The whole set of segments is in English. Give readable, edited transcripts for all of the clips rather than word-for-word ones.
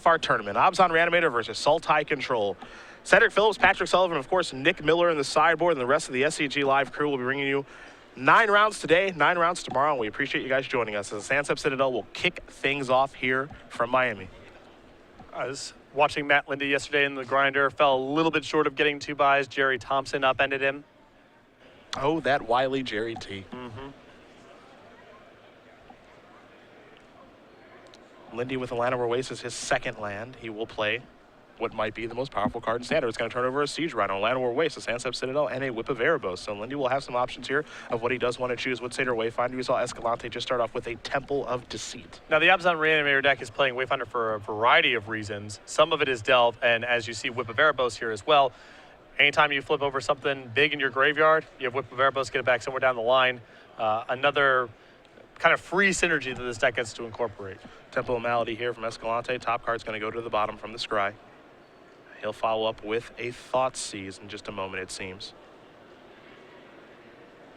our tournament. Obzon Reanimator versus Sultai Control. Cedric Phillips, Patrick Sullivan, of course, Nick Miller in the sideboard, and the rest of the SCGLive crew will be bringing you 9 rounds today, 9 rounds tomorrow, and we appreciate you guys joining us as the Sansep Citadel will kick things off here from Miami. I was watching Matt Lindy yesterday in the grinder, fell a little bit short of getting 2 buys. Jerry Thompson upended him. Oh, that wily Jerry T. Lindy with a Llanowar Waste is his second land. He will play what might be the most powerful card in Standard. It's going to turn over a Siege Rhino, Llanowar Waste, a Sansep Citadel, and a Whip of Erebos. So Lindy will have some options here of what he does want to choose. Woodsader Wayfinder. We saw Escalante just start off with a Temple of Deceit. Now, the Obzon Reanimator deck is playing Wayfinder for a variety of reasons. Some of it is Delve, and as you see, Whip of Erebos here as well. Anytime you flip over something big in your graveyard, you have Whip of Erebos, get it back somewhere down the line. Another kind of free synergy that this deck gets to incorporate. Temple of Malady here from Escalante. Top card's going to go to the bottom from the scry. He'll follow up with a Thoughtseize in just a moment, it seems.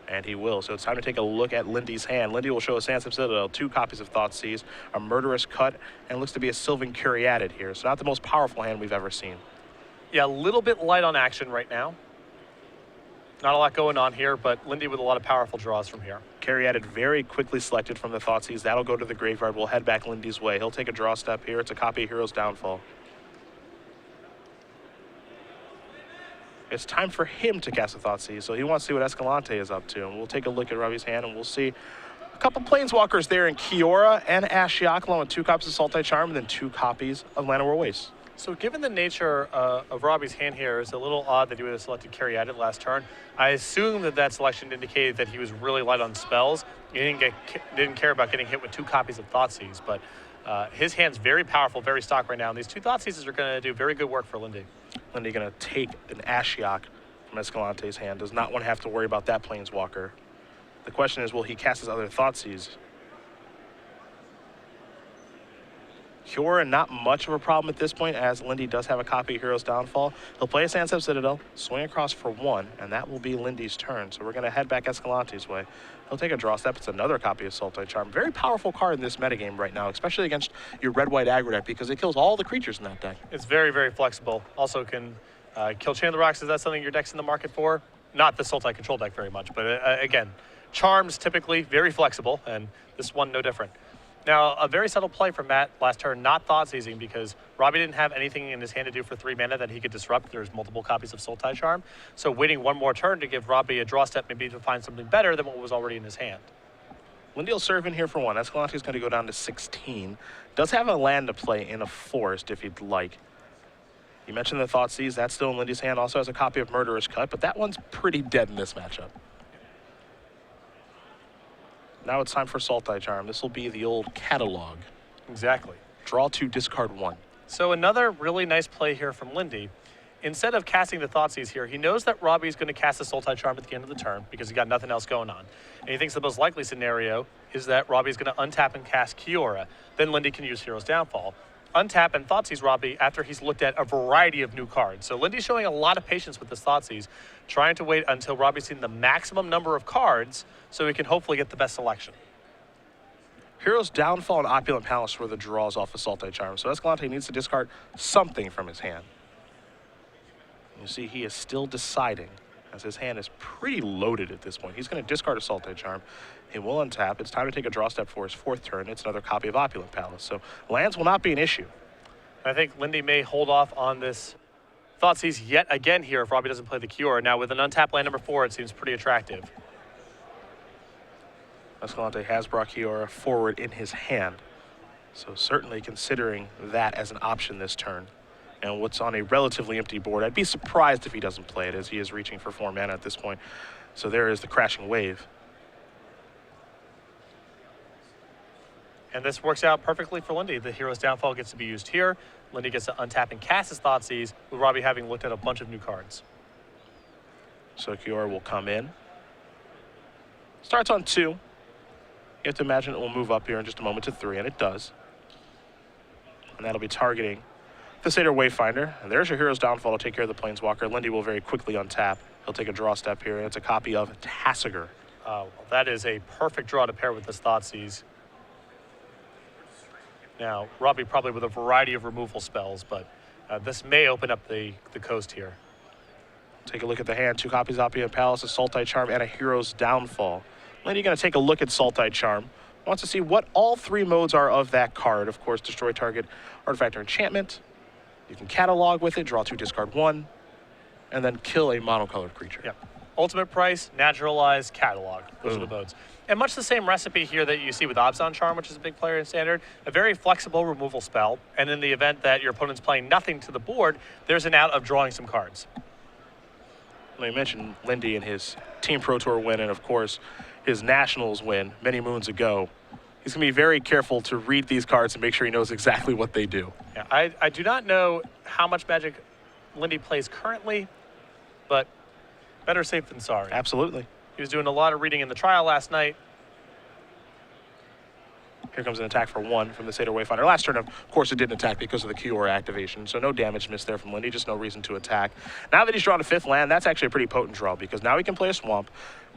And he will. So it's time to take a look at Lindy's hand. Lindy will show a Sansep Citadel, 2 copies of Thoughtseize, a Murderous Cut, and looks to be a Sylvan Caryatid here. So not the most powerful hand we've ever seen. Yeah, a little bit light on action right now. Not a lot going on here, but Lindy with a lot of powerful draws from here. Caryatid very quickly selected from the Thoughtseize. That'll go to the graveyard. We'll head back Lindy's way. He'll take a draw step here. It's a copy of Hero's Downfall. It's time for him to cast a Thoughtseize, so he wants to see what Escalante is up to. And we'll take a look at Roby's hand, and we'll see a couple Planeswalkers there in Kiora and Ashiok, along with 2 copies of Sultai Charm and then 2 copies of Llanowar Waste. So given the nature of Robbie's hand here, it's a little odd that he would have selected Caryatid last turn. I assume that that selection indicated that he was really light on spells. He didn't care about getting hit with 2 copies of Thoughtseize, but his hand's very powerful, very stock right now, and these 2 Thoughtseizes are going to do very good work for Lindy. Lindy going to take an Ashiok from Escalante's hand. Does not want to have to worry about that Planeswalker. The question is, will he cast his other Thoughtseize? Kiora, not much of a problem at this point, as Lindy does have a copy of Hero's Downfall. He'll play a Sansep Citadel, swing across for 1, and that will be Lindy's turn. So we're going to head back Escalante's way. He'll take a draw step. It's another copy of Sultai Charm. Very powerful card in this metagame right now, especially against your red-white aggro deck, because it kills all the creatures in that deck. It's very, very flexible. Also can kill Chain of the Rocks. Is that something your deck's in the market for? Not the Sultai Control deck very much, but again, Charms typically very flexible, and this one no different. Now, a very subtle play from Matt last turn, not Thoughtseizing, because Robbie didn't have anything in his hand to do for 3 mana that he could disrupt. There's multiple copies of Sultai Charm. So waiting 1 more turn to give Robbie a draw step, maybe to find something better than what was already in his hand. Lindy will serve in here for 1. Escalante's going to go down to 16. Does have a land to play in a forest if you'd like. You mentioned the Thoughtseize. That's still in Lindy's hand. Also has a copy of Murderous Cut, but that one's pretty dead in this matchup. Now it's time for Sultai Charm. This will be the old catalog. Exactly. Draw 2, discard 1. So another really nice play here from Lindy. Instead of casting the Thoughtseize here, he knows that Robbie's going to cast a Sultai Charm at the end of the turn because he got nothing else going on. And he thinks the most likely scenario is that Robbie's going to untap and cast Kiora. Then Lindy can use Hero's Downfall. Untap and Thoughtseize Robbie after he's looked at a variety of new cards. So Lindy's showing a lot of patience with this Thoughtseize, trying to wait until Robbie's seen the maximum number of cards so he can hopefully get the best selection. Hero's Downfall and Opulent Palace were the draws off of Sultai Charm, so Escalante needs to discard something from his hand. You see he is still deciding, as his hand is pretty loaded at this point. He's going to discard a Sultai Charm. He will untap. It's time to take a draw step for his 4th turn. It's another copy of Opulent Palace, so lands will not be an issue. I think Lindy may hold off on this Thoughtseize yet again here if Robbie doesn't play the Kiora. Now with an untapped land number 4, it seems pretty attractive. Escalante has brought Kiora forward in his hand, so certainly considering that as an option this turn. And what's on a relatively empty board, I'd be surprised if he doesn't play it, as he is reaching for 4 mana at this point. So there is the Crashing Wave. And this works out perfectly for Lindy. The Hero's Downfall gets to be used here. Lindy gets to untap and cast his Thoughtseize, with Robbie having looked at a bunch of new cards. So Kiora will come in. Starts on 2. You have to imagine it will move up here in just a moment to 3, and it does. And that'll be targeting the Satyr Wayfinder. And there's your Hero's Downfall to take care of the Planeswalker. Lindy will very quickly untap. He'll take a draw step here, and it's a copy of Tasigur. Well, that is a perfect draw to pair with this Thoughtseize. Now, Roby probably with a variety of removal spells, but this may open up the coast here. Take a look at the hand. 2 copies of Opulent Palace, a Sultai Charm, and a Hero's Downfall. Lindy going to take a look at Sultai Charm. Wants to see what all 3 modes are of that card. Of course, destroy target artifact or enchantment. You can catalog with it, draw 2, discard 1, and then kill a monocolored creature. Yep. Ultimate price, naturalize, catalog. Those are the modes. And much the same recipe here that you see with Abzan Charm, which is a big player in Standard. A very flexible removal spell. And in the event that your opponent's playing nothing to the board, there's an out of drawing some cards. We mentioned Lindy and his Team Pro Tour win, and of course, his Nationals win many moons ago. He's going to be very careful to read these cards and make sure he knows exactly what they do. Yeah, I do not know how much Magic Lindy plays currently, but better safe than sorry. Absolutely. He was doing a lot of reading in the trial last night. Here comes an attack for 1 from the Satyr Wayfinder. Last turn, of course, it didn't attack because of the Kiora activation, so no damage missed there from Lindy, just no reason to attack. Now that he's drawn a 5th land, that's actually a pretty potent draw because now he can play a Swamp,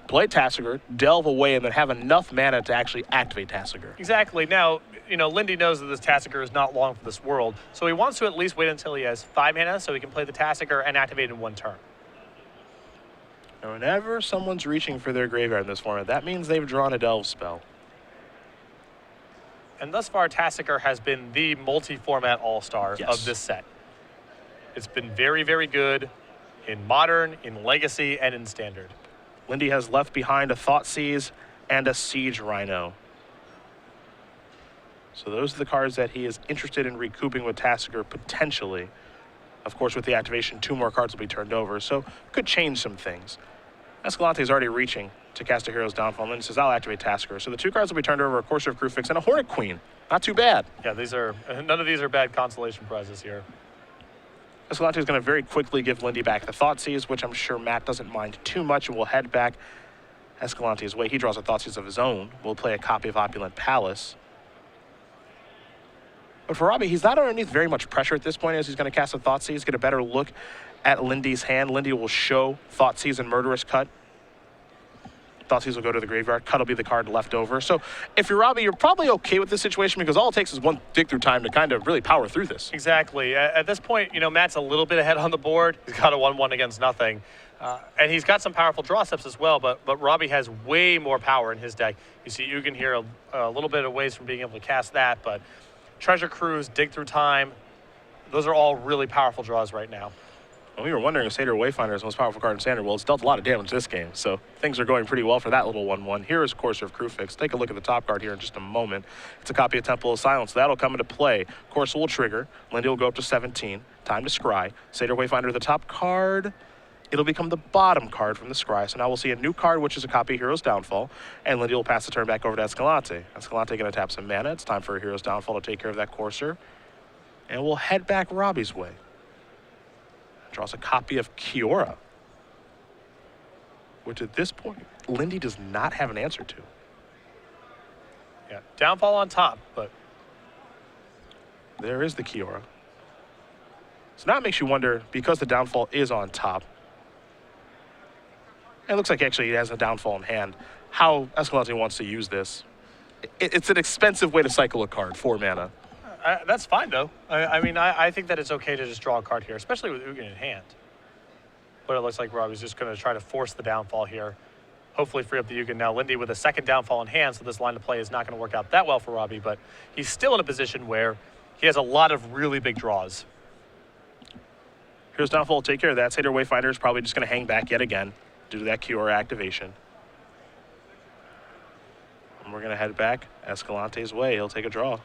play Tasigur, delve away, and then have enough mana to actually activate Tasigur. Exactly. Now, you know, Lindy knows that this Tasigur is not long for this world, so he wants to at least wait until he has 5 mana so he can play the Tasigur and activate in 1 turn. And whenever someone's reaching for their graveyard in this format, that means they've drawn a delve spell. And thus far, Tasigur has been the multi-format all-star of this set. It's been very, very good in Modern, in Legacy, and in Standard. Lindy has left behind a Thoughtseize and a Siege Rhino. So those are the cards that he is interested in recouping with Tasigur potentially. Of course, with the activation, 2 more cards will be turned over, so could change some things. Escalante is already reaching to cast a Hero's Downfall, and Lindy says, I'll activate Tasigur. So the 2 cards will be turned over, a Courser of Crufix and a Hornet Queen. Not too bad. Yeah, none of these are bad consolation prizes here. Escalante is going to very quickly give Lindy back the Thoughtseize, which I'm sure Matt doesn't mind too much, and will head back Escalante's way. He draws a Thoughtseize of his own. We'll play a copy of Opulent Palace. But for Roby, he's not underneath very much pressure at this point as he's going to cast a Thoughtseize, get a better look at Lindy's hand. Lindy will show Thoughtseize and Murderous Cut. Thoughtseize will go to the graveyard. Cut will be the card left over. So if you're Roby, you're probably okay with this situation because all it takes is 1 dig through time to kind of really power through this. Exactly. At this point, you know, Matt's a little bit ahead on the board. He's got a 1-1 against nothing. And he's got some powerful draw steps as well, but Roby has way more power in his deck. You see Ugin here a little bit of ways from being able to cast that, but Treasure Cruise, Dig Through Time, those are all really powerful draws right now. And we were wondering if Satyr Wayfinder is the most powerful card in Standard. Well, it's dealt a lot of damage this game, so things are going pretty well for that little 1-1. Here is Courser of Crufix. Take a look at the top card here in just a moment. It's a copy of Temple of Silence. That'll come into play. Courser will trigger. Lindy will go up to 17. Time to scry. Satyr Wayfinder, the top card. It'll become the bottom card from the scry. So now we'll see a new card, which is a copy of Hero's Downfall. And Lindy will pass the turn back over to Escalante. Escalante going to tap some mana. It's time for a Hero's Downfall to take care of that Courser. And we'll head back Robbie's way. Draws a copy of Kiora, which at this point, Lindy does not have an answer to. Yeah, Downfall on top, but there is the Kiora. So now it makes you wonder, because the Downfall is on top, it looks like actually he has a Downfall in hand, how Escalante wants to use this. It's an expensive way to cycle a card, 4 mana. That's fine, though. I mean, I think that it's okay to just draw a card here, especially with Ugin in hand. But it looks like Robbie's just going to try to force the Downfall here. Hopefully free up the Ugin. Now, Lindy with a 2nd Downfall in hand, so this line of play is not going to work out that well for Robbie, but he's still in a position where he has a lot of really big draws. Here's Downfall, take care of that. Satyr Wayfinder is probably just going to hang back yet again due to that Kiora activation. And we're going to head back Escalante's way. He'll take a draw.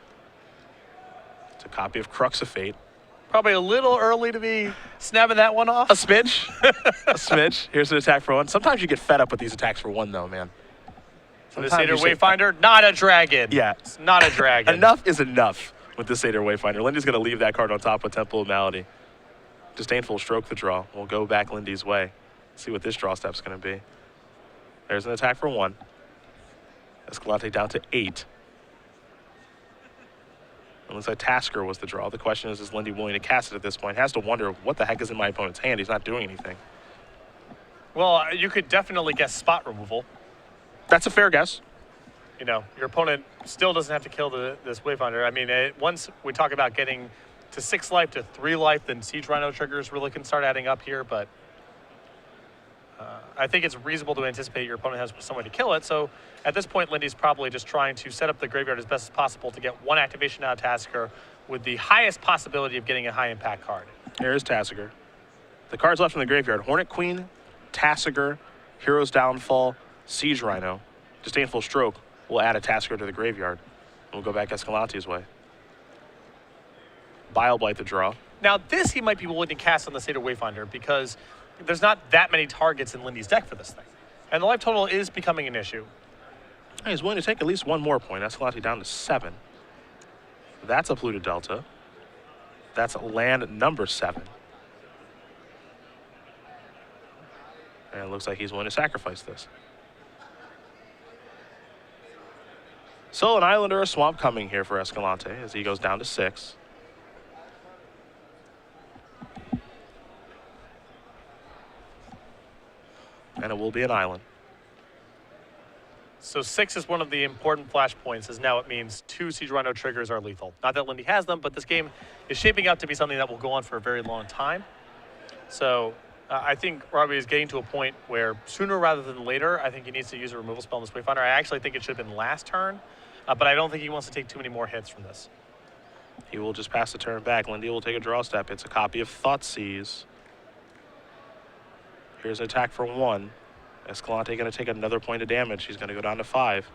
It's a copy of Crux of Fate. Probably a little early to be snapping that one off. A smidge. A smidge. Here's an attack for 1. Sometimes you get fed up with these attacks for 1, though, man. So the Satyr Wayfinder, not a dragon. Yeah. It's not a dragon. Enough is enough with the Satyr Wayfinder. Lindy's going to leave that card on top with Temple of Malady. Disdainful stroke the draw. We'll go back Lindy's way. See what this draw step's going to be. There's an attack for 1. Escalante down to 8. It looks like Tasker was the draw. The question is Lindy willing to cast it at this point? Has to wonder, what the heck is in my opponent's hand? He's not doing anything. Well, you could definitely guess spot removal. That's a fair guess. you know, your opponent still doesn't have to kill this Wayfinder. I mean, once we talk about getting to 6 life to 3 life, then Siege Rhino triggers really can start adding up here, but I think it's reasonable to anticipate your opponent has some way to kill it. So at this point, Lindy's probably just trying to set up the graveyard as best as possible to get 1 activation out of Tasker with the highest possibility of getting a high impact card. Here's Tasker. The cards left in the graveyard: Hornet Queen, Tasker, Hero's Downfall, Siege Rhino. Disdainful Stroke will add a Tasker to the graveyard. We'll go back Escalante's way. Bile Blight the draw. Now this he might be willing to cast on the Seder Wayfinder because there's not that many targets in Lindy's deck for this thing. And the life total is becoming an issue. He's willing to take at least 1 more point. Escalante down to 7. That's a Polluted Delta. That's land number 7. And it looks like he's willing to sacrifice this. So an island or a swamp coming here for Escalante as he goes down to 6. And it will be an island. So 6 is one of the important flashpoints, as now it means 2 Siege Rhino triggers are lethal. Not that Lindy has them, but this game is shaping up to be something that will go on for a very long time. So I think Roby is getting to a point where sooner rather than later, I think he needs to use a removal spell on this Wayfinder. I actually think it should have been last turn, but I don't think he wants to take too many more hits from this. He will just pass the turn back. Lindy will take a draw step. It's a copy of Thoughtseize. Here's an attack for 1. Escalante going to take another point of damage. He's going to go down to 5.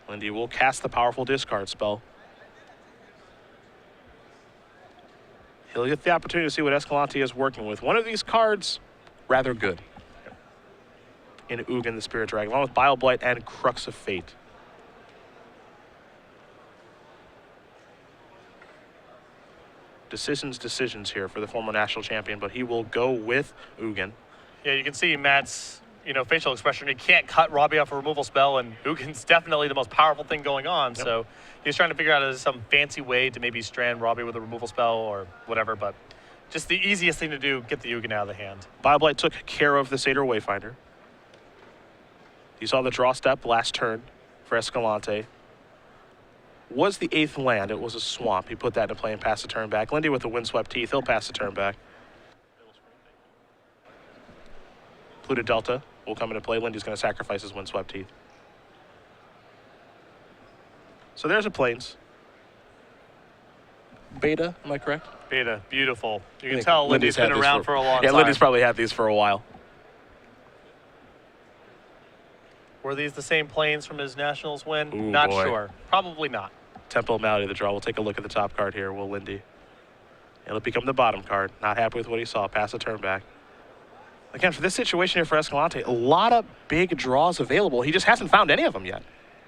Lindy will cast the powerful discard spell. He'll get the opportunity to see what Escalante is working with. One of these cards, rather good. In Ugin the Spirit Dragon, along with Bile Blight and Crux of Fate. Decisions here for the former national champion, but he will go with Ugin. Yeah, you can see Matt's, facial expression. He can't cut Roby off a removal spell, and Ugin's definitely the most powerful thing going on. Yep. So he's trying to figure out some fancy way to maybe strand Roby with a removal spell or whatever, but just the easiest thing to do, get the Ugin out of the hand. Bile Blight took care of the Seder Wayfinder. You saw the draw step last turn for Escalante. Was the 8th land. It was a swamp. He put that into play and passed the turn back. Lindy with the Windswept Teeth. He'll pass the turn back. Polluted Delta will come into play. Lindy's going to sacrifice his Windswept Teeth. So there's a Plains. Beta, am I correct? Beta, beautiful. You can tell Lindy's been around for a long time. Yeah, Lindy's probably had these for a while. Were these the same planes from his Nationals win? Ooh, not boy. sure. Probably not. Temple of Malady, the draw. We'll take a look at the top card here, will Lindy. It'll become the bottom card. Not happy with what he saw. Pass the turn back. Again, for this situation here for Escalante, a lot of big draws available. He just hasn't found any of them yet.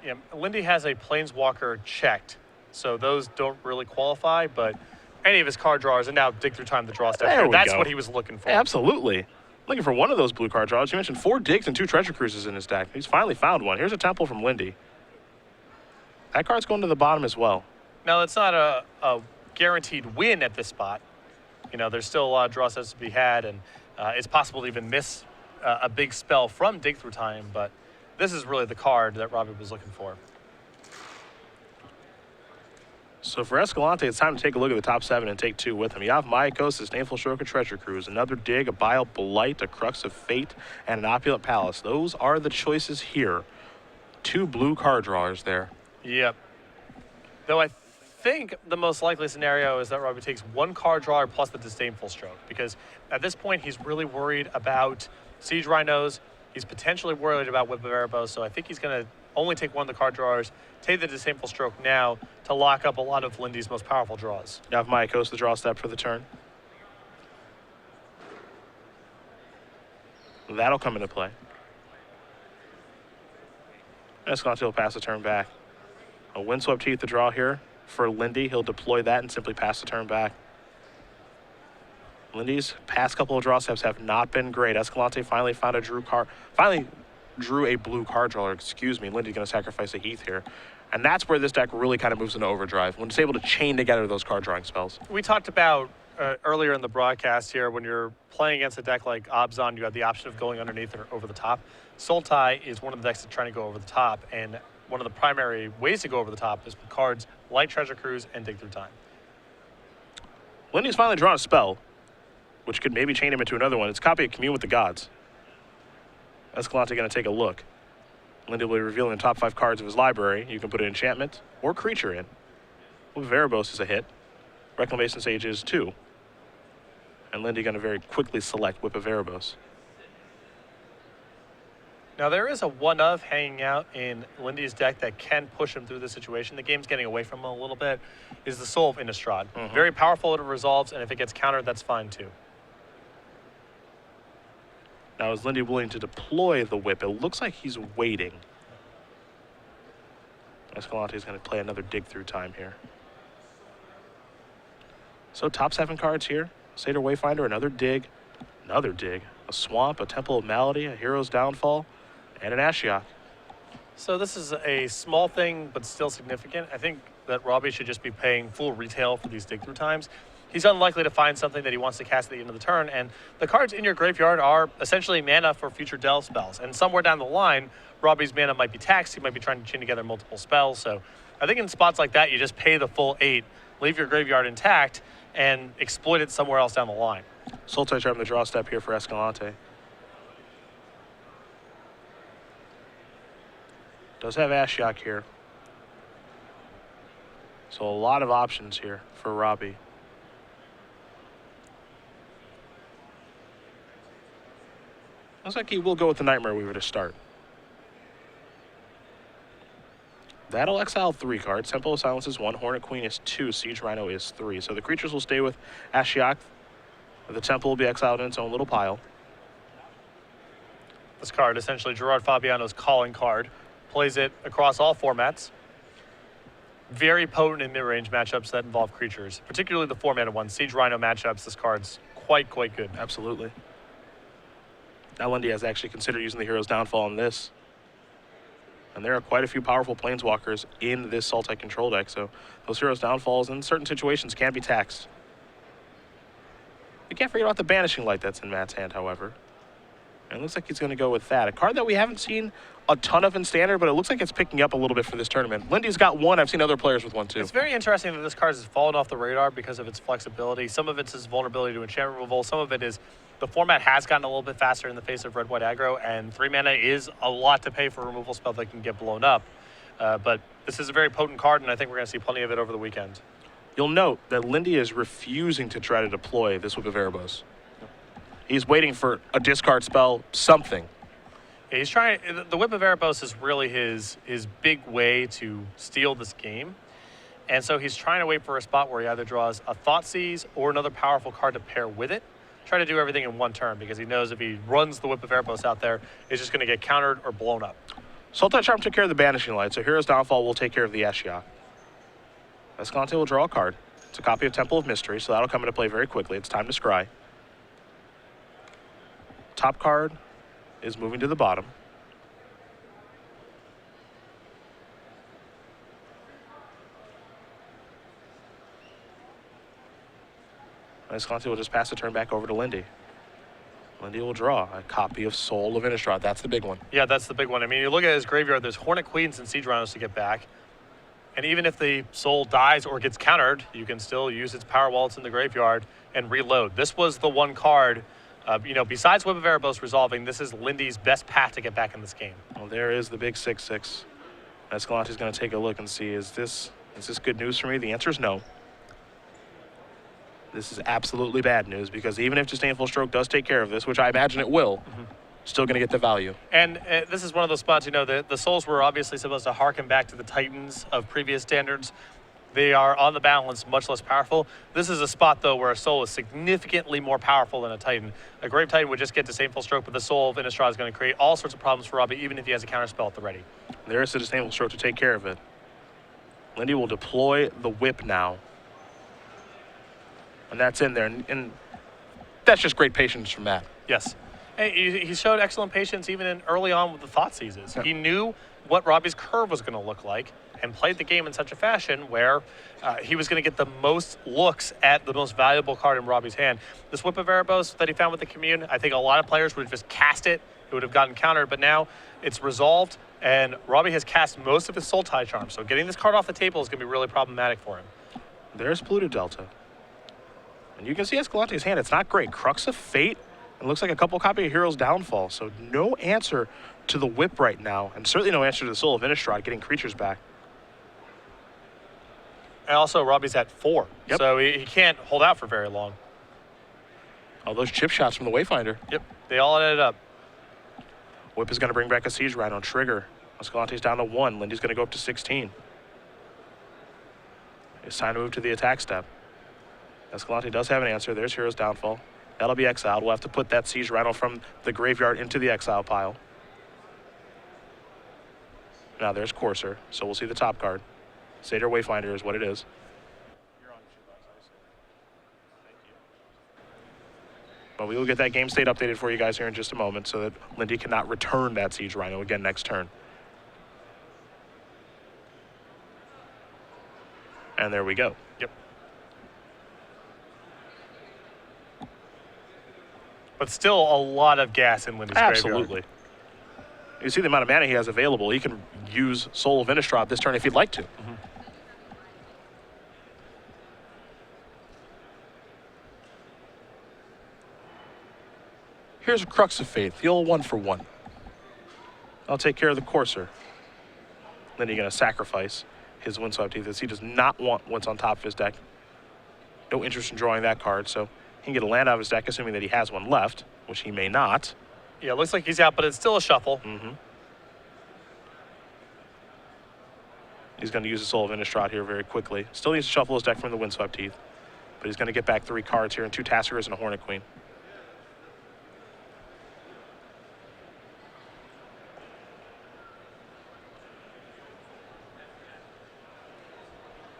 Yeah, Lindy has a Planeswalker checked, so those don't really qualify, but any of his card drawers, and now dig through time the draw step here. That's what he was looking for. Yeah, absolutely. Looking for one of those blue card draws. You mentioned 4 digs and 2 treasure cruises in his deck. He's finally found one. Here's a temple from Lindy. That card's going to the bottom as well. Now, it's not a guaranteed win at this spot. There's still a lot of draw sets to be had, and it's possible to even miss a big spell from dig through time, but this is really the card that Roby was looking for. So for Escalante, it's time to take a look at the top 7 and take 2 with him. You have Myakos, Disdainful Stroke, a Treasure Cruise, another dig, a Bile Blight, a Crux of Fate, and an Opulent Palace. Those are the choices here. 2 blue card drawers there. Yep. Though I think the most likely scenario is that Roby takes 1 card drawer plus the Disdainful Stroke, because at this point he's really worried about Siege Rhinos. He's potentially worried about Whip of Erebos, so I think he's going to only take 1 of the card drawers, take the Disdainful Stroke now to lock up a lot of Lindy's most powerful draws. You have Myakos, the draw step for the turn. That'll come into play. Escalante will pass the turn back. A Windswept Teeth, the draw here for Lindy. He'll deploy that and simply pass the turn back. Lindy's past couple of draw steps have not been great. Escalante finally found a drew a blue card drawer, excuse me. Lindy's going to sacrifice a Heath here. And that's where this deck really kind of moves into overdrive, when it's able to chain together those card drawing spells. We talked about earlier in the broadcast here, when you're playing against a deck like Obzon, you have the option of going underneath or over the top. Sultai is one of the decks that's trying to go over the top, and one of the primary ways to go over the top is with cards like Treasure Cruise and Dig Through Time. Lindy's finally drawn a spell, which could maybe chain him into another one. It's a copy of Commune with the Gods. Escalante going to take a look. Lindy will be revealing the top 5 cards of his library. You can put an enchantment or creature in. Whip of Erebos is a hit. Reclamation Sage is 2. And Lindy going to very quickly select Whip of Erebos. Now, there is a one-of hanging out in Lindy's deck that can push him through the situation. The game's getting away from him a little bit, is the Soul of Innistrad. Very powerful, it resolves, and if it gets countered, that's fine too. Now, is Lindy willing to deploy the whip? It looks like he's waiting. Escalante is going to play another Dig Through Time here. So top 7 cards here. Satyr Wayfinder, another dig, a Swamp, a Temple of Malady, a Hero's Downfall, and an Ashiok. So this is a small thing, but still significant. I think that Roby should just be paying full retail for these Dig Through Times. He's unlikely to find something that he wants to cast at the end of the turn, and the cards in your graveyard are essentially mana for future delve spells. And somewhere down the line, Roby's mana might be taxed. He might be trying to chain together multiple spells. So I think in spots like that, you just pay the full 8, leave your graveyard intact, and exploit it somewhere else down the line. Sultai Charm, the draw step here for Escalante. Does have Ashiok here. So a lot of options here for Roby. Looks like he will go with the Nightmare Weaver to start. That'll exile 3 cards. Temple of Silence is 1, Hornet Queen is 2, Siege Rhino is 3. So the creatures will stay with Ashiok. The Temple will be exiled in its own little pile. This card, essentially Gerard Fabiano's calling card, plays it across all formats. Very potent in mid-range matchups that involve creatures, particularly the 4-mana ones. Siege Rhino matchups, this card's quite good. Absolutely. Now Lindy has actually considered using the Hero's Downfall on this. And there are quite a few powerful Planeswalkers in this Sultai control deck, so those Hero's Downfalls in certain situations can be taxed. We can't forget about the Banishing Light that's in Matt's hand, however. And it looks like he's going to go with that. A card that we haven't seen a ton of in Standard, but it looks like it's picking up a little bit for this tournament. Lindy's got one. I've seen other players with one, too. It's very interesting that this card has fallen off the radar because of its flexibility. Some of it's its vulnerability to enchantment removal. Some of it is the format has gotten a little bit faster in the face of red-white aggro, and 3 mana is a lot to pay for a removal spell that can get blown up. But this is a very potent card, and I think we're going to see plenty of it over the weekend. You'll note that Lindy is refusing to try to deploy this Whip of Erebos. He's waiting for a discard spell, something. Yeah, he's trying. The Whip of Erebos is really his big way to steal this game. And so he's trying to wait for a spot where he either draws a Thoughtseize or another powerful card to pair with it. Try to do everything in one turn because he knows if he runs the Whip of Erebos out there, it's just going to get countered or blown up. Sultai Charm took care of the Banishing Light, so Hero's Downfall will take care of the Ashiok. Escalante will draw a card. It's a copy of Temple of Mystery, so that'll come into play very quickly. It's time to scry. Top card is moving to the bottom. Escalante will just pass the turn back over to Lindy. Lindy will draw a copy of Soul of Innistrad. That's the big one. Yeah, that's the big one. I mean, you look at his graveyard, there's Hornet Queens and Siege Rhinos to get back. And even if the Soul dies or gets countered, you can still use its power wallets in the graveyard and reload. This was the one card, besides Whip of Erebos resolving, this is Lindy's best path to get back in this game. Well, there is the big 6/6. Escalante's going to take a look and see, is this good news for me? The answer is no. This is absolutely bad news because even if Disdainful Stroke does take care of this, which I imagine it will, still going to get the value. And this is one of those spots, the Souls were obviously supposed to harken back to the Titans of previous standards. They are on the balance much less powerful. This is a spot, though, where a Soul is significantly more powerful than a Titan. A Grave Titan would just get Disdainful Stroke, but the Soul of Innistrad is going to create all sorts of problems for Roby, even if he has a counterspell at the ready. There is a Disdainful Stroke to take care of it. Lindy will deploy the whip now. And that's in there. And that's just great patience from Matt. Yes. Hey, he showed excellent patience even early on with the Thoughtseizes. Yeah. He knew what Roby's curve was going to look like and played the game in such a fashion where he was going to get the most looks at the most valuable card in Roby's hand. This Whip of Erebos that he found with the Commune, I think a lot of players would just cast it it would have gotten countered, but now it's resolved, and Roby has cast most of his Sultai Charms, so getting this card off the table is going to be really problematic for him. There's Pluto Delta. And you can see Escalante's hand. It's not great. Crux of Fate. It looks like a couple copy of Hero's Downfall. So no answer to the whip right now. And certainly no answer to the Soul of Innistrad, getting creatures back. And also, Roby's at 4. Yep. So he can't hold out for very long. All those chip shots from the Wayfinder. Yep, they all added up. Whip is going to bring back a Siege Rhino on trigger. Escalante's down to 1. Lindy's going to go up to 16. It's time to move to the attack step. Escalante does have an answer. There's Hero's Downfall. That'll be exiled. We'll have to put that Siege Rhino from the graveyard into the exile pile. Now there's Courser, so we'll see the top card. Satyr Wayfinder is what it is. But we will get that game state updated for you guys here in just a moment so that Lindy cannot return that Siege Rhino again next turn. And there we go. Yep. But still a lot of gas in Lindy's graveyard. Absolutely. You see the amount of mana he has available. He can use Soul of Innistrad this turn if he'd like to. Mm-hmm. Here's a Crux of Fate, the old 1-for-1. I'll take care of the Courser. Then you're going to sacrifice his Windswept Teeth, as he does not want what's on top of his deck. No interest in drawing that card, so he can get a land out of his deck, assuming that he has one left, which he may not. Yeah, it looks like he's out, but it's still a shuffle. Mm-hmm. He's going to use the Soul of Innistrad here very quickly. Still needs to shuffle his deck from the Windswept Teeth, but he's going to get back 3 cards here and 2 Tassigers and a Hornet Queen.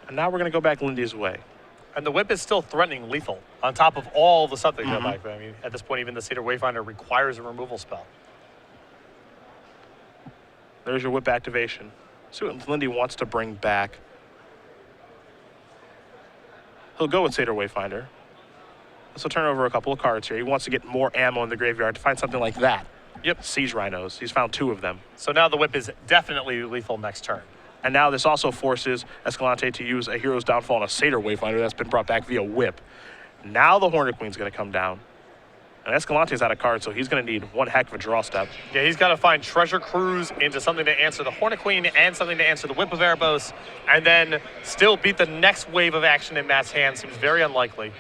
And now we're going to go back Lindy's way. And the whip is still threatening lethal, on top of all the stuff that go back. I mean, at this point, even the Satyr Wayfinder requires a removal spell. There's your whip activation. See what Lindy wants to bring back. He'll go with Satyr Wayfinder. This will turn over a couple of cards here. He wants to get more ammo in the graveyard to find something like that. Yep. Siege Rhinos. He's found 2 of them. So now the whip is definitely lethal next turn. And now this also forces Escalante to use a Hero's Downfall and a Satyr Wayfinder that's been brought back via whip. Now the Hornet Queen's going to come down. And Escalante's out of cards, so he's going to need one heck of a draw step. Yeah, he's got to find Treasure Cruise into something to answer the Hornet Queen and something to answer the Whip of Erebos, and then still beat the next wave of action in Matt's hand. Seems very unlikely.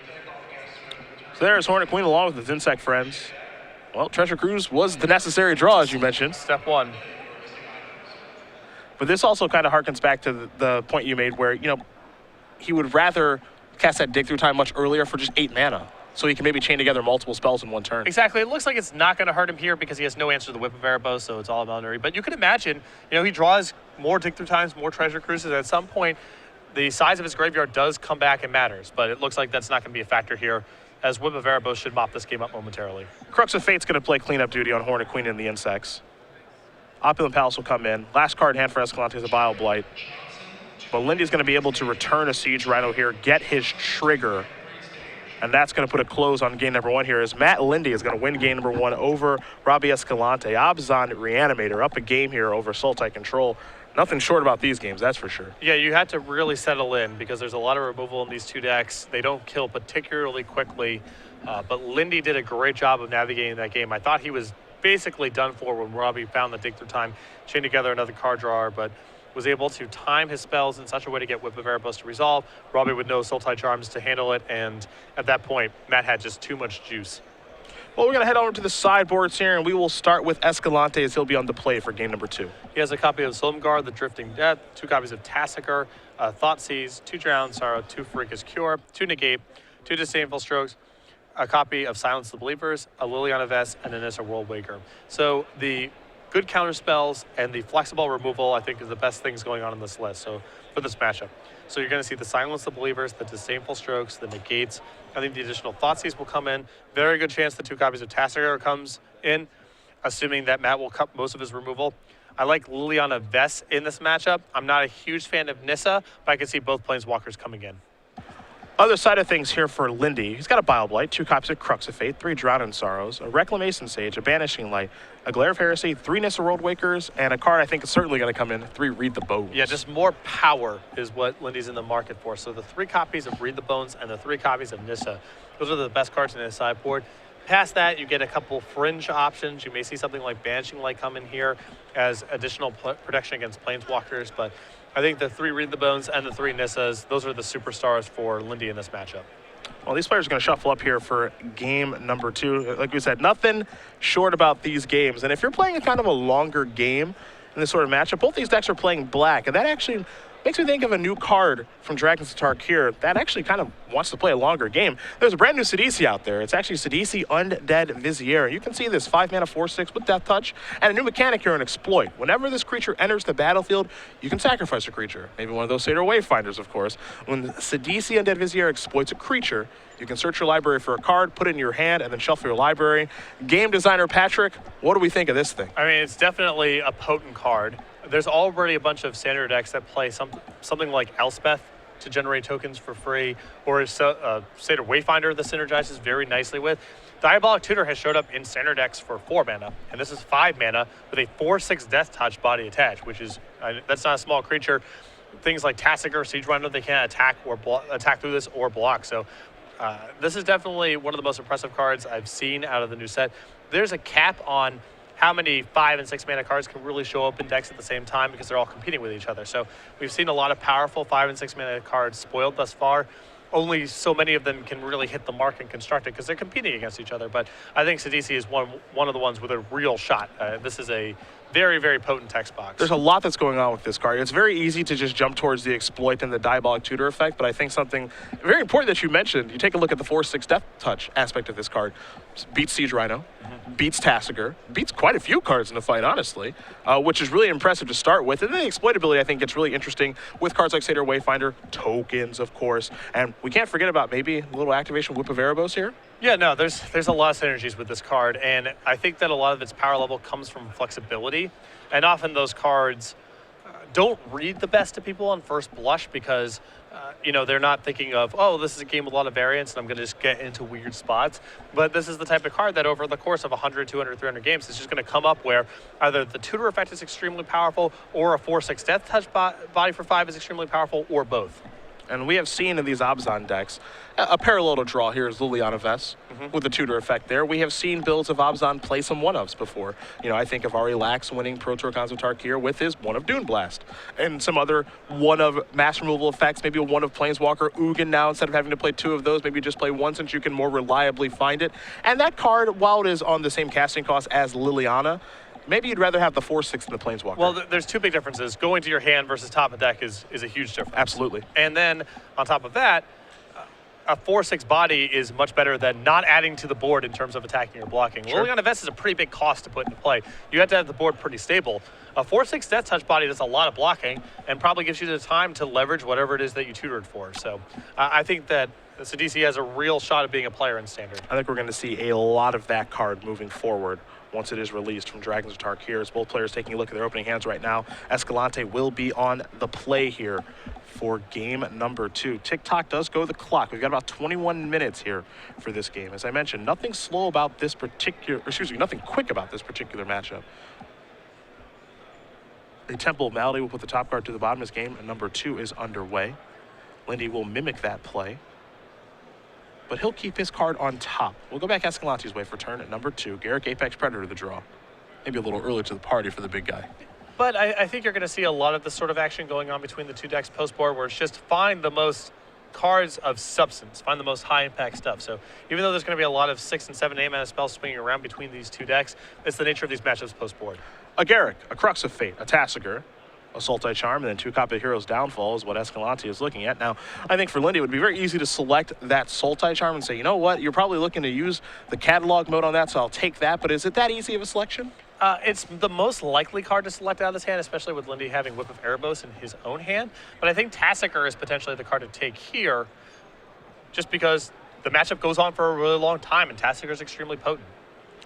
So there's Hornet Queen along with his insect friends. Well, Treasure Cruise was the necessary draw, as you mentioned. Step 1. But this also kind of harkens back to the point you made where, you know, he would rather cast that Dig Through Time much earlier for just 8 mana. So he can maybe chain together multiple spells in one turn. Exactly. It looks like it's not going to hurt him here because he has no answer to the Whip of Erebos, so it's all boundary. But you can imagine, you know, he draws more Dig Through Times, more Treasure Cruises. At some point, the size of his graveyard does come back and matters. But it looks like that's not going to be a factor here, as Whip of Erebos should mop this game up momentarily. Crux of Fate's going to play cleanup duty on Hornet Queen and the insects. Opulent Palace will come in. Last card in hand for Escalante is a Bile Blight. But Lindy's going to be able to return a Siege Rhino here, get his trigger. And that's going to put a close on game number 1 here, as Matt Lindy is going to win game number 1 over Roby Escalante. Abzan Reanimator up a game here over Sultai Control. Nothing short about these games, that's for sure. Yeah, you had to really settle in because there's a lot of removal in these 2 decks. They don't kill particularly quickly, but Lindy did a great job of navigating that game. I thought he was basically done for when Roby found the Dig Through Time, chained together another card drawer, but was able to time his spells in such a way to get Whip of Erebos to resolve. Roby with no Sultai Charms to handle it, and at that point, Matt had just too much juice. Well, we're going to head over to the sideboards here, and we will start with Escalante as he'll be on the play for game number 2. He has a copy of Silumgar, the Drifting Death, 2 copies of Tassigir, Thoughtseize, 2 Drowned Sorrow, 2 Freakish Cure, 2 Negate, 2 Disdainful Strokes, a copy of Silence the Believers, a Liliana Vest, and an Innistrad World Waker. So the good counter spells and the flexible removal, I think, is the best things going on in this list. So for this matchup. So you're going to see the Silence the Believers, the Disdainful Strokes, the Negates. I think the additional Thoughtseize will come in. Very good chance the 2 copies of Tassigir comes in, assuming that Matt will cut most of his removal. I like Liliana Vest in this matchup. I'm not a huge fan of Nissa, but I can see both Planeswalkers coming in. Other side of things here for Lindy. He's got a Bile Blight, 2 copies of Crux of Fate, 3 Drowning Sorrows, a Reclamation Sage, a Banishing Light, a Glare of Heresy, 3 Nissa World Wakers, and a card I think is certainly going to come in, 3 Read the Bones. Yeah, just more power is what Lindy's in the market for. So the 3 copies of Read the Bones and the 3 copies of Nissa, those are the best cards in the sideboard. Past that, you get a couple fringe options. You may see something like Banishing Light come in here as additional protection against Planeswalkers, but I think the 3 Read the Bones and the 3 Nissas, those are the superstars for Lindy in this matchup. Well, these players are going to shuffle up here for game number 2. Like we said, nothing short about these games. And if you're playing a kind of a longer game in this sort of matchup, both these decks are playing black, and that actually makes me think of a new card from Dragons of Tarkir that actually kind of wants to play a longer game. There's a brand new Sidisi out there. It's actually Sidisi Undead Vizier. You can see this 5 mana 4/6 with Death Touch, and a new mechanic here, an Exploit. Whenever this creature enters the battlefield, you can sacrifice a creature. Maybe one of those Satyr Wayfinders, of course. When Sidisi Undead Vizier exploits a creature, you can search your library for a card, put it in your hand, and then shuffle your library. Game designer Patrick, what do we think of this thing? I mean, it's definitely a potent card. There's already a bunch of standard decks that play something like Elspeth to generate tokens for free, or Satyr Wayfinder that synergizes very nicely with. Diabolic Tutor has showed up in standard decks for 4 mana, and this is 5 mana with a 4/6 Death Touch body attached, which is, that's not a small creature. Things like Tasigur, Siege Rhino, they can't attack or attack through this or block. So this is definitely one of the most impressive cards I've seen out of the new set. There's a cap on how many 5 and 6 mana cards can really show up in decks at the same time because they're all competing with each other. So we've seen a lot of powerful 5 and 6 mana cards spoiled thus far. Only so many of them can really hit the mark and construct it because they're competing against each other. But I think Sidisi is one of the ones with a real shot. This is a very, very potent text box. There's a lot that's going on with this card. It's very easy to just jump towards the Exploit and the Diabolic Tutor effect, but I think something very important that you mentioned, you take a look at the 4/6 Death Touch aspect of this card. Beats Siege Rhino, beats Tasigur, beats quite a few cards in the fight, honestly, which is really impressive to start with. And then the exploitability, I think, gets really interesting with cards like Satyr Wayfinder, tokens, of course, and we can't forget about maybe a little activation Whip of Erebos here. Yeah, no, there's a lot of synergies with this card, and I think that a lot of its power level comes from flexibility, and often those cards don't read the best to people on first blush because they're not thinking of, oh, this is a game with a lot of variance and I'm going to just get into weird spots. But this is the type of card that over the course of 100, 200, 300 games is just going to come up where either the tutor effect is extremely powerful or a 4/6 Death Touch body for 5 is extremely powerful, or both. And we have seen in these Abzan decks, a parallel to draw here is Liliana Vess with the tutor effect there. We have seen builds of Abzan play some one-ofs before. I think of Ari Lax winning Pro Tour Khans of Tarkir with his one of Dune Blast. And some other one of mass removal effects, maybe a one of Planeswalker. Ugin now, instead of having to play 2 of those, maybe just play 1 since you can more reliably find it. And that card, while it is on the same casting cost as Liliana, maybe you'd rather have the 4/6 than the Planeswalker. Well, there's 2 big differences. Going to your hand versus top of deck is a huge difference. Absolutely. And then on top of that, a 4/6 body is much better than not adding to the board in terms of attacking or blocking. Sure. Liliana Vess is a pretty big cost to put into play. You have to have the board pretty stable. A 4/6 Death Touch body does a lot of blocking and probably gives you the time to leverage whatever it is that you tutored for. So I think that Sidisi has a real shot of being a player in Standard. I think we're going to see a lot of that card moving forward once it is released from Dragons of Tarkir. As both players taking a look at their opening hands right now, Escalante will be on the play here for game number 2. Tick-tock does go the clock. We've got about 21 minutes here for this game. As I mentioned, nothing slow about this particular, nothing quick about this particular matchup. The Temple of Malady will put the top card to the bottom as game number 2 is underway. Lindy will mimic that play, but he'll keep his card on top. We'll go back Escalante's way for turn at number 2. Garruk Apex Predator the draw. Maybe a little early to the party for the big guy. But I think you're going to see a lot of this sort of action going on between the 2 decks post-board where it's just find the most cards of substance, find the most high-impact stuff. So even though there's going to be a lot of 6 and 7 8 mana spells swinging around between these 2 decks, it's the nature of these matchups post-board. A Garruk, a Crux of Fate, a Tasigur, a Sultai Charm, and then 2 copy of Hero's Downfall is what Escalante is looking at. Now, I think for Lindy, it would be very easy to select that Sultai Charm and say, you know what, you're probably looking to use the catalog mode on that, so I'll take that. But is it that easy of a selection? It's the most likely card to select out of this hand, especially with Lindy having Whip of Erebos in his own hand. But I think Tasigur is potentially the card to take here just because the matchup goes on for a really long time and Tasigur is extremely potent.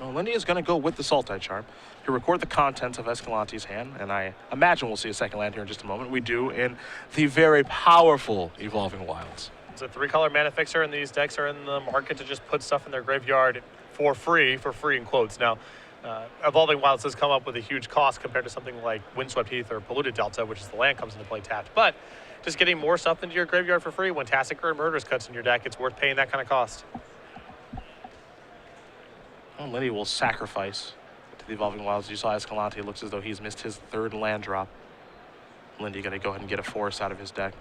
Well, Lindy is going to go with the Sultai Charm. He'll record the contents of Escalante's hand, and I imagine we'll see a second land here in just a moment. We do in the very powerful Evolving Wilds. It's a 3-color mana fixer, and these decks are in the market to just put stuff in their graveyard for free in quotes. Now, Evolving Wilds has come up with a huge cost compared to something like Windswept Heath or Polluted Delta, which is the land comes into play tapped. But just getting more stuff into your graveyard for free when Tassicker and Murderous Cuts in your deck, it's worth paying that kind of cost. Well, Lindy will sacrifice to the Evolving Wilds. You saw Escalante looks as though he's missed his 3rd land drop. Lindy going to go ahead and get a forest out of his deck.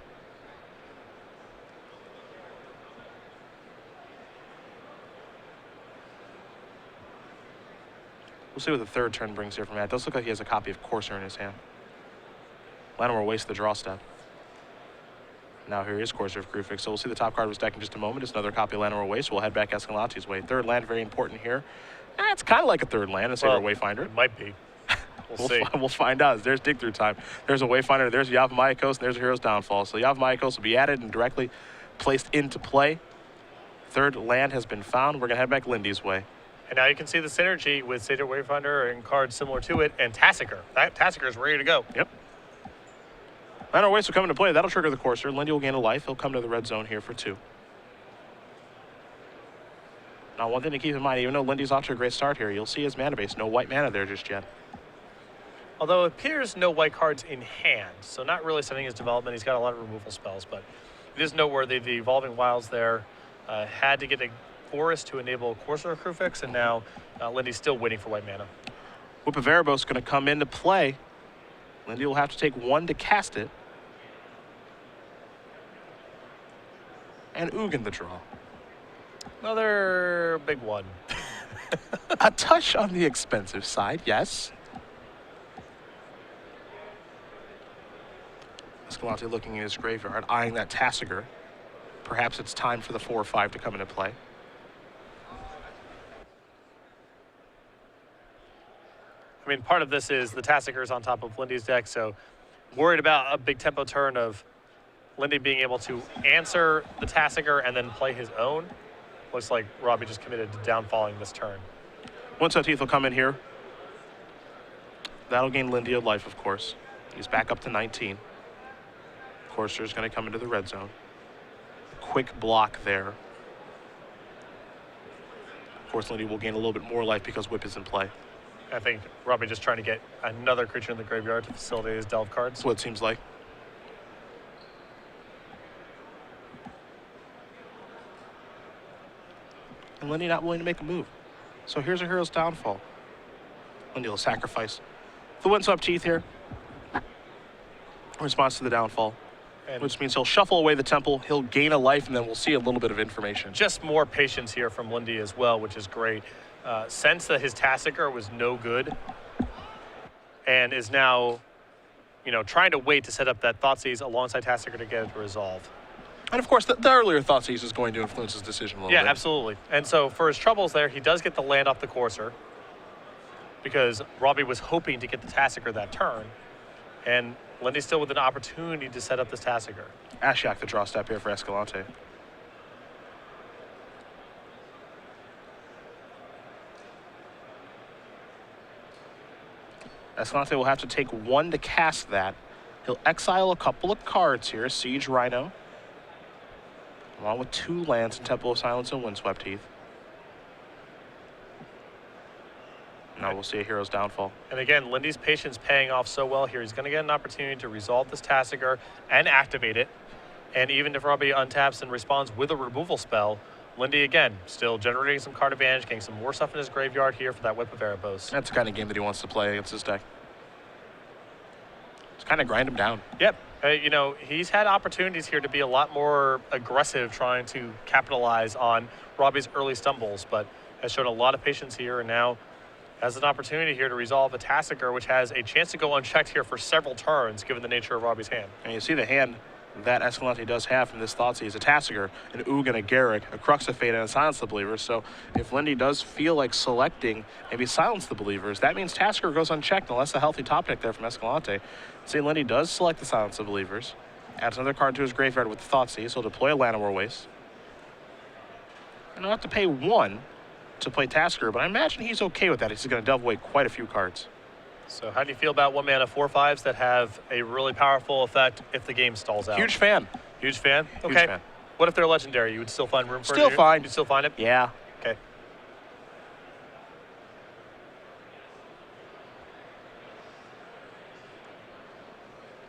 We'll see what the 3rd turn brings here from Matt. It does look like he has a copy of Courser in his hand. Llanowar wastes the draw step. Now here is Courser of Crufix. So we'll see the top card of his deck in just a moment. It's another copy of Llanowar Waste. We'll head back Escalante's way. 3rd land, very important here. It's kind of like a 3rd land instead of a Wayfinder. It might be. We'll see. We'll find out. There's Dig Through Time. There's a Wayfinder. There's Yavimaya and there's a Hero's Downfall. So Yavimaya will be added and directly placed into play. 3rd land has been found. We're going to head back Lindy's way. And now you can see the synergy with Satyr Wayfinder and cards similar to it, and Tassicker. That Tassicker is ready to go. Yep. Llanowar Waste will come into play. That'll trigger the Courser. Lindy will gain a life. He'll come to the red zone here for 2. Now, one thing to keep in mind, even though Lindy's off to a great start here, you'll see his mana base. No white mana there just yet. Although it appears no white cards in hand, so not really setting his development. He's got a lot of removal spells, but it is noteworthy. The Evolving Wilds there had to get a forest to enable Courser of Crufix, and now Lindy's still waiting for white mana. Whip of Erebos is going to come into play. Lindy will have to take 1 to cast it. And Ugin the draw. Another big one. A touch on the expensive side, yes. Escalante looking in his graveyard, eyeing that Tassiger. Perhaps it's time for the 4 or 5 to come into play. I mean, part of this is the Tassicker's on top of Lindy's deck, so worried about a big tempo turn of Lindy being able to answer the Tassicker and then play his own. Looks like Robbie just committed to downfalling this turn. Windswept Heath will come in here. That'll gain Lindy a life, of course. He's back up to 19. Courser's going to come into the red zone. Quick block there. Of course, Lindy will gain a little bit more life because Whip is in play. I think Robbie just trying to get another creature in the graveyard to facilitate his delve cards. That's what it seems like. And Lindy not willing to make a move. So here's a Hero's Downfall. Lindy will sacrifice the Windswept Heath here. In response to the downfall. And which means he'll shuffle away the temple, he'll gain a life, and then we'll see a little bit of information. just more patience here from Lindy as well, which is great. Sense that his Tassicker was no good and is now, trying to wait to set up that Thoughtseize alongside Tassicker to get it to resolve. And of course, the earlier Thoughtseize is going to influence his decision a little bit. Yeah, absolutely. And so for his troubles there, he does get the land off the Courser because Robbie was hoping to get the Tassicker that turn. And Lindy's still with an opportunity to set up this Tassicker. Ashiok the draw step here for Escalante. Escalante will have to take 1 to cast that. He'll exile a couple of cards here. Siege Rhino. Along with 2 lands in Temple of Silence and Windswept Heath. Now we'll see a Hero's Downfall. And again, Lindy's patience paying off so well here. He's going to get an opportunity to resolve this Tassicker and activate it. And even if Robbie untaps and responds with a removal spell, Lindy, again, still generating some card advantage, getting some more stuff in his graveyard here for that Whip of Erebos. That's the kind of game that he wants to play against this deck. Just kind of grind him down. Yep. He's had opportunities here to be a lot more aggressive trying to capitalize on Robbie's early stumbles, but has shown a lot of patience here and now has an opportunity here to resolve a Tassicker, which has a chance to go unchecked here for several turns, given the nature of Robbie's hand. And you see the hand that Escalante does have from this Thoughtseize, a Tassicker, an Ugin, a Garrick, a Crux of Fate, and a Silence the Believers. So if Lindy does feel like selecting maybe Silence the Believers, that means Tassicker goes unchecked unless a healthy top pick there from Escalante. See, Lindy does select the Silence the Believers, adds another card to his graveyard with the Thoughtseize, so he'll deploy a Llanowar Waste. And he'll have to pay 1 to play Tassicker, but I imagine he's okay with that. He's going to delve away quite a few cards. So how do you feel about 1-mana 4/5s that have a really powerful effect if the game stalls out? Huge fan. Huge fan? Huge Okay. fan. What if they're legendary? You would still find room for it? Still fine. You'd still find it? Yeah. Okay.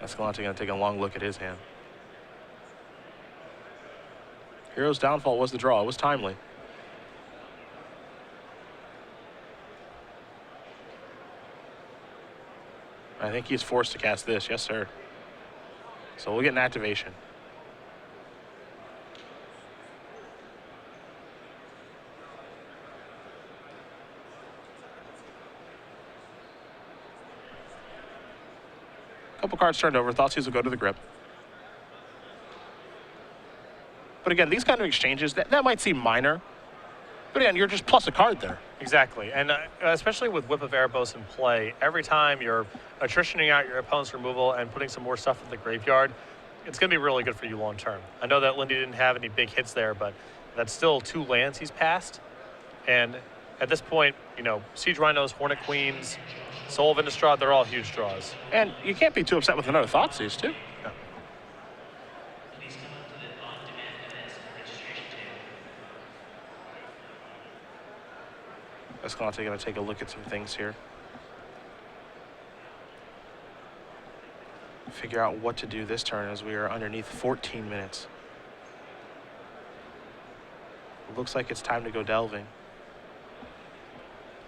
Escalante going to take a long look at his hand. Hero's downfall was the draw. It was timely. I think he's forced to cast this. Yes, sir. So we'll get an activation. Couple cards turned over. Thoughtseize will go to the grip. But again, these kind of exchanges, that might seem minor. But again, you're just plus a card there. Exactly. And especially with Whip of Erebos in play, every time you're attritioning out your opponent's removal and putting some more stuff in the graveyard, it's going to be really good for you long term. I know that Lindy didn't have any big hits there, but that's still 2 lands he's passed. And at this point, you know, Siege Rhinos, Hornet Queens, Soul of Innistrad, they're all huge draws. And you can't be too upset with another Thoughtseize, too. No. Escalante going to take a look at some things here. Figure out what to do this turn as we are underneath 14 minutes. It looks like it's time to go delving.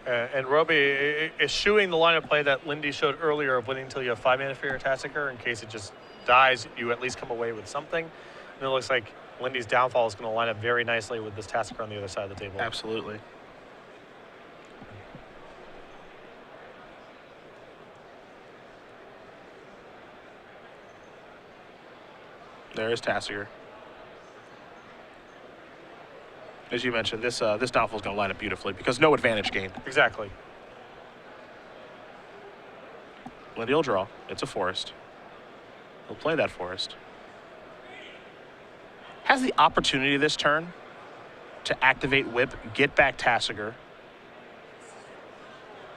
And Roby eschewing the line of play that Lindy showed earlier of waiting until you have 5 mana for your Tassiker. In case it just dies, you at least come away with something. And it looks like Lindy's downfall is going to line up very nicely with this Tassiker on the other side of the table. Absolutely. There is Tassiker. As you mentioned, this downfall is going to line up beautifully because no advantage gained. Exactly. Lindy will draw. It's a forest. He'll play that forest. Has the opportunity this turn to activate Whip, get back Tassiger.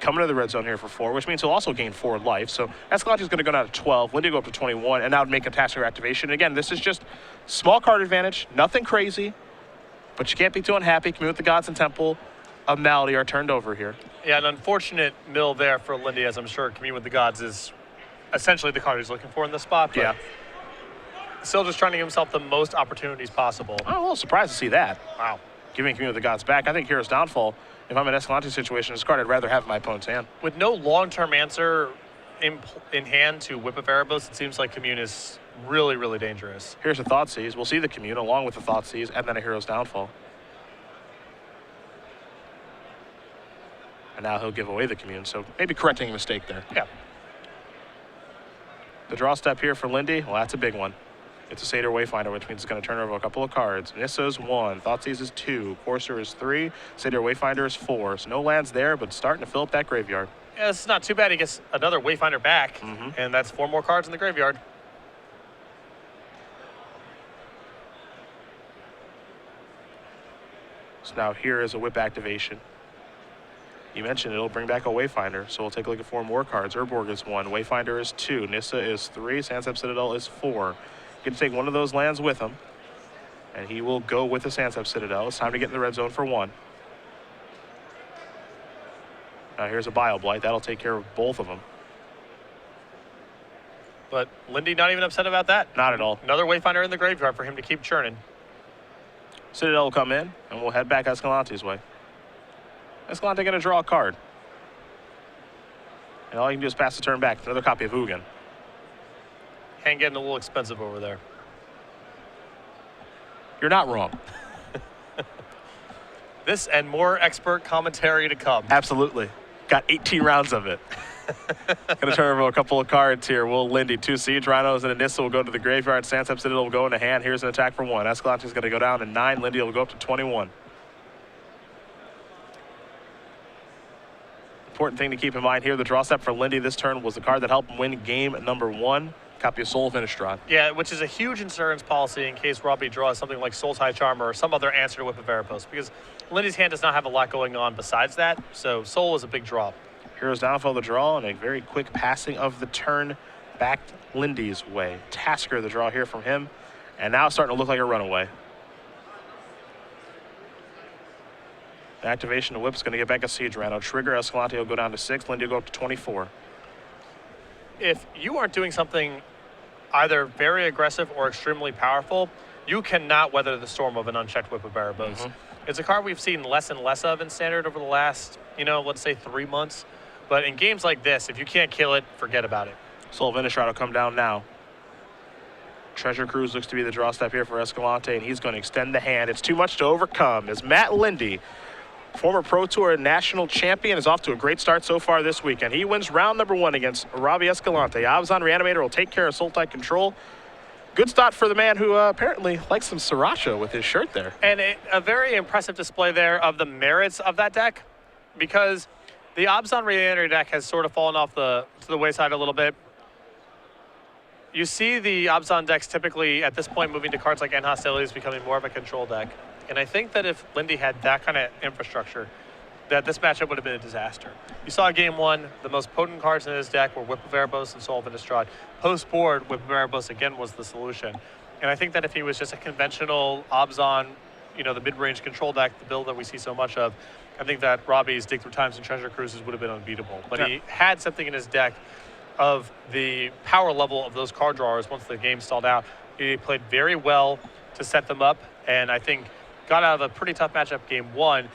Coming to the red zone here for 4, which means he'll also gain 4 life. So Escalante is going to go down to 12. Lindy will go up to 21, and now make a Tassiger activation. Again, this is just small card advantage, nothing crazy. But you can't be too unhappy. Commune with the Gods and Temple of Malady are turned over here. Yeah, an unfortunate mill there for Lindy, as I'm sure Commune with the Gods is essentially the card he's looking for in this spot. But yeah. Still just trying to give himself the most opportunities possible. I'm a little surprised to see that. Wow. Giving Commune with the Gods back. I think Hero's Downfall, if I'm in Escalante situation, this card I'd rather have in my opponent's hand. With no long-term answer in hand to Whip of Erebos, it seems like Commune is really, really dangerous. Here's a Thoughtseize. We'll see the Commune along with the Thoughtseize and then a Hero's Downfall. And now he'll give away the Commune, so maybe correcting a mistake there. Yeah. The draw step here for Lindy, well, that's a big one. It's a Satyr Wayfinder, which means it's going to turn over a couple of cards. Nissa's 1, Thoughtseize is 2, Courser is 3, Satyr Wayfinder is 4. So no lands there, but starting to fill up that graveyard. Yeah, it's not too bad. He gets another Wayfinder back, and that's 4 more cards in the graveyard. So now here is a Whip activation. You mentioned it'll bring back a Wayfinder, so we'll take a look at 4 more cards. Urborg is 1, Wayfinder is 2, Nissa is 3, Sansep Citadel is 4. He can take one of those lands with him, and he will go with the Sansep Citadel. It's time to get in the red zone for 1. Now here's a Bile-Blight. That'll take care of both of them. But Lindy not even upset about that. Not at all. Another Wayfinder in the graveyard for him to keep churning. Citadel will come in, and we'll head back Escalante's way. Escalante going to draw a card. And all you can do is pass the turn back. Another copy of Ugin. Hand getting a little expensive over there. You're not wrong. This and more expert commentary to come. Absolutely. Got 18 rounds of it. Going to turn over a couple of cards here. Will Lindy, 2 Siege Rhinos and a Nissa will go to the graveyard. Sansep Citadel will go into hand. Here's an attack for 1. Escalante is going to go down to 9. Lindy will go up to 21. Important thing to keep in mind here, the draw step for Lindy this turn was the card that helped him win game number 1. Copy of Soul of Innistrad. Yeah, which is a huge insurance policy in case Roby draws something like Soul Tie Charmer or some other answer to Whip of Erebos, because Lindy's hand does not have a lot going on besides that, so Soul is a big draw. Hero's Downfall the draw and a very quick passing of the turn back Lindy's way. Tasker the draw here from him, and now starting to look like a runaway. The activation of Whip's going to get back a Siege Rhino. Trigger Escalante will go down to 6. Lindy will go up to 24. If you aren't doing something either very aggressive or extremely powerful, you cannot weather the storm of an unchecked Whip of Erebos. It's a card we've seen less and less of in Standard over the last, let's say 3 months. But in games like this, if you can't kill it, forget about it. Soul of Innistrad will come down now. Treasure Cruise looks to be the draw step here for Escalante, and he's going to extend the hand. It's too much to overcome as Matt Lindy, former Pro Tour national champion, is off to a great start so far this weekend. He wins round number 1 against Roby Escalante. Abzan Reanimator will take care of Sultai Control. Good start for the man who apparently likes some Sriracha with his shirt there. And a very impressive display there of the merits of that deck, because the Abzan Reanimator deck has sort of fallen off to the wayside a little bit. You see the Abzan decks typically at this point moving to cards like End Hostilities, becoming more of a control deck. And I think that if Lindy had that kind of infrastructure, that this matchup would have been a disaster. You saw game 1, the most potent cards in his deck were Whip of Erebos and Soul of Innistrad. Post-board, Whip of Erebos again was the solution. And I think that if he was just a conventional Abzan, the mid-range control deck, the build that we see so much of, I think that Robbie's Dig Through Times and Treasure Cruises would have been unbeatable. But he had something in his deck of the power level of those card drawers once the game stalled out. He played very well to set them up, and I think got out of a pretty tough matchup game 1.